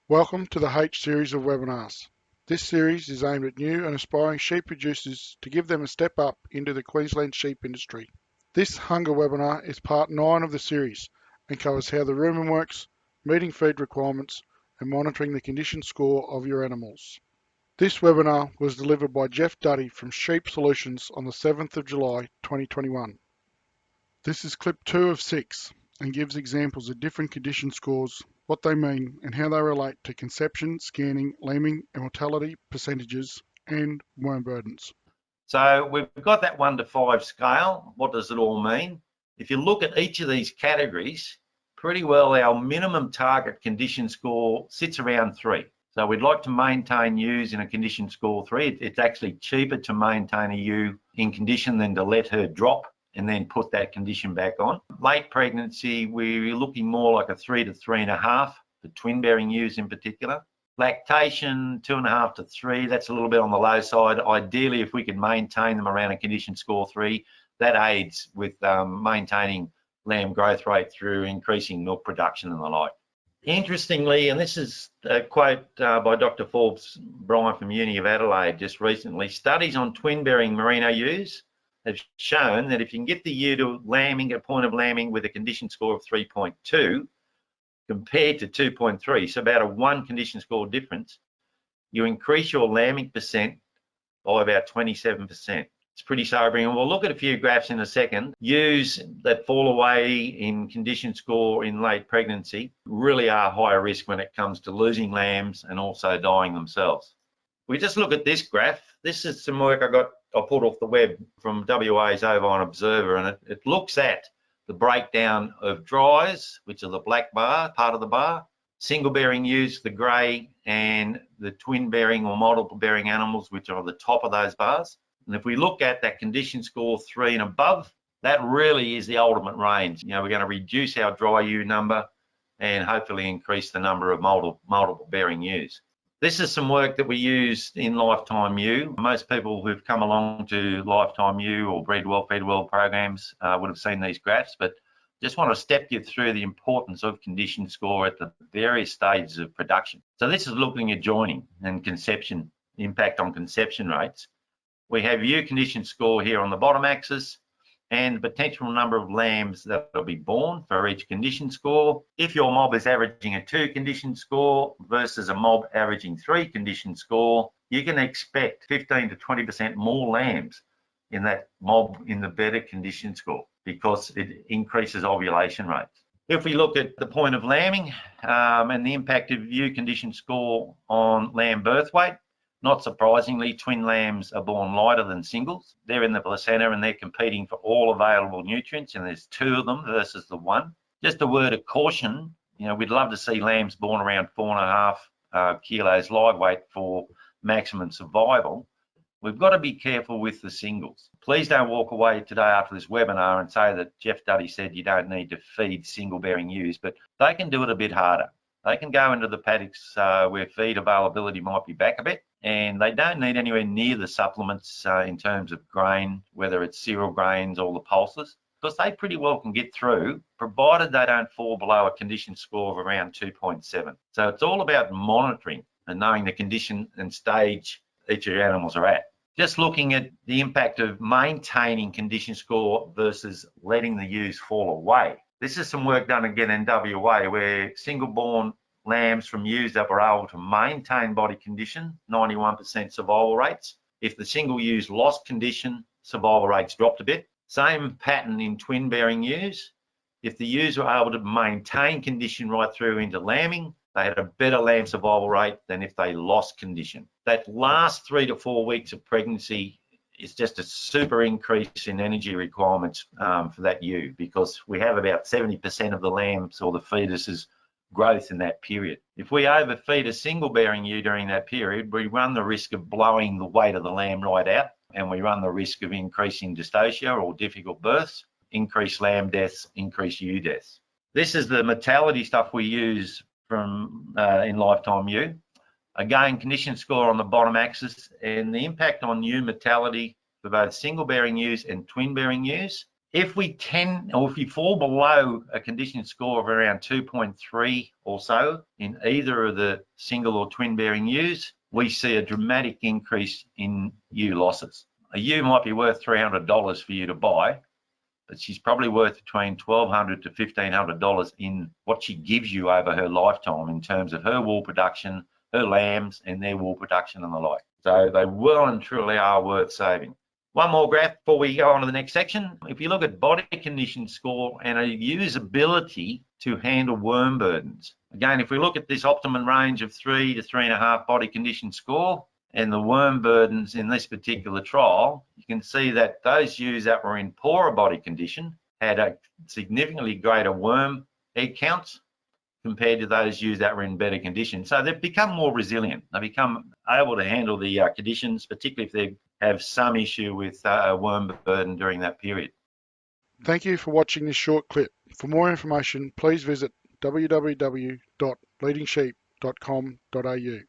Welcome to the H series of webinars. This series is aimed at new and aspiring sheep producers to give them a step up into the Queensland sheep industry. This hunger webinar is part 9 of the series and covers how the rumen works, meeting feed requirements, and monitoring the condition score of your animals. This webinar was delivered by Geoff Duddy from Sheep Solutions on the 7th of July 2021. This is clip 2 of 6 and gives examples of different condition scores, what they mean and how they relate to conception, scanning, lambing and mortality percentages and worm burdens. So we've got that 1 to 5 scale. What does it all mean? If you look at each of these categories, pretty well our minimum target condition score sits around 3. So we'd like to maintain ewes in a condition score 3. It's actually cheaper to maintain a ewe in condition than to let her drop and then put that condition back on. Late pregnancy, we're looking more like a 3 to 3.5 for twin bearing ewes in particular. Lactation, 2.5 to 3, that's a little bit on the low side. Ideally, if we can maintain them around a condition score 3, that aids with maintaining lamb growth rate through increasing milk production and the like. Interestingly, and this is a quote by Dr. Forbes Bryan from Uni of Adelaide just recently, studies on twin bearing merino ewes have shown that if you can get the ewe to lambing, a point of lambing with a condition score of 3.2 compared to 2.3, so about a 1 condition score difference, you increase your lambing percent by about 27%. It's pretty sobering, and we'll look at a few graphs in a second. Ewes that fall away in condition score in late pregnancy really are higher risk when it comes to losing lambs and also dying themselves. We just look at this graph. This is some work I pulled off the web from WA's Ovine Observer, and it looks at the breakdown of dries, which are the black bar, part of the bar, single bearing ewes, the grey, and the twin bearing or multiple bearing animals, which are the top of those bars. And if we look at that condition score 3 and above, that really is the ultimate range. You know, we're going to reduce our dry ewe number and hopefully increase the number of multiple bearing ewes. This is some work that we used in Lifetime Ewe. Most people who've come along to Lifetime Ewe or Breed Well, Feed Well programs would have seen these graphs, but just want to step you through the importance of condition score at the various stages of production. So this is looking at joining and conception, impact on conception rates. We have ewe condition score here on the bottom axis and the potential number of lambs that will be born for each condition score. If your mob is averaging a 2 condition score versus a mob averaging 3 condition score, you can expect 15 to 20% more lambs in that mob in the better condition score because it increases ovulation rates. If we look at the point of lambing and the impact of ewe condition score on lamb birth weight, not surprisingly, twin lambs are born lighter than singles. They're in the placenta and they're competing for all available nutrients, and there's 2 of them versus the 1. Just a word of caution, you know, we'd love to see lambs born around 4.5 kilos live weight for maximum survival. We've got to be careful with the singles. Please don't walk away today after this webinar and say that Geoff Duddy said you don't need to feed single bearing ewes, but they can do it a bit harder. They can go into the paddocks where feed availability might be back a bit, and they don't need anywhere near the supplements in terms of grain, whether it's cereal grains or the pulses, because they pretty well can get through, provided they don't fall below a condition score of around 2.7. So it's all about monitoring and knowing the condition and stage each of your animals are at. Just looking at the impact of maintaining condition score versus letting the ewes fall away. This is some work done again in WA where single-born lambs from ewes that were able to maintain body condition, 91% survival rates. If the single ewes lost condition, survival rates dropped a bit. Same pattern in twin-bearing ewes. If the ewes were able to maintain condition right through into lambing, they had a better lamb survival rate than if they lost condition. That last 3 to 4 weeks of pregnancy is just a super increase in energy requirements for that ewe, because we have about 70% of the lambs or the fetuses growth in that period. If we overfeed a single bearing ewe during that period, we run the risk of blowing the weight of the lamb right out, and we run the risk of increasing dystocia or difficult births, increased lamb deaths, increased ewe deaths. This is the mortality stuff we use from in Lifetime Ewe. Again, condition score on the bottom axis, and the impact on ewe mortality for both single bearing ewes and twin bearing ewes. If we fall below a condition score of around 2.3 or so in either of the single or twin bearing ewes, we see a dramatic increase in ewe losses. A ewe might be worth $300 for you to buy, but she's probably worth between $1,200 to $1,500 in what she gives you over her lifetime in terms of her wool production, her lambs and their wool production and the like. So they well and truly are worth saving. One more graph before we go on to the next section. If you look at body condition score and a ewe's ability to handle worm burdens. Again, if we look at this optimum range of 3 to 3.5 body condition score and the worm burdens in this particular trial, you can see that those ewes that were in poorer body condition had a significantly greater worm egg counts compared to those ewes that were in better condition. So they've become more resilient. They become able to handle the conditions, particularly if they have some issue with worm burden during that period. Thank you for watching this short clip. For more information, please visit www.bleedingsheep.com.au.